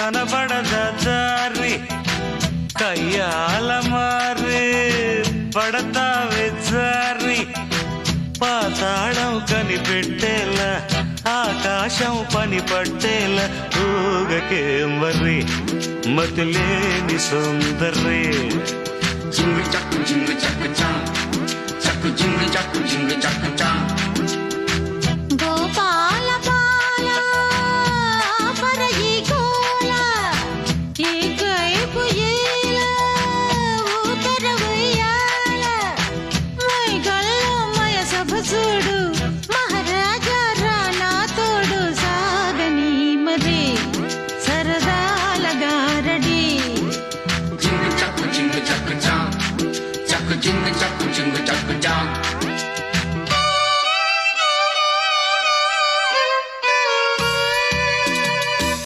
కనబడద దారి కయ్యాల మారి పడతావే జారి పాతాళం కనిపెట్టేలా ఆకాశం పని పట్టేలా ఊగకే మరి మతిలేని సుందరి జింగు చక్కు చా చక్కు జింగు చక్కు చా గోపాల బాల పరయి గోల ఏకైపు ఏల ఊతర ఉయ్యాల మై గల్లో మయ సభ చూడు మహారాజా రానా తోడు సాగని మది సరదాల గారడి జింగు చక్కు చా చక్కు జింగు చక్కు చా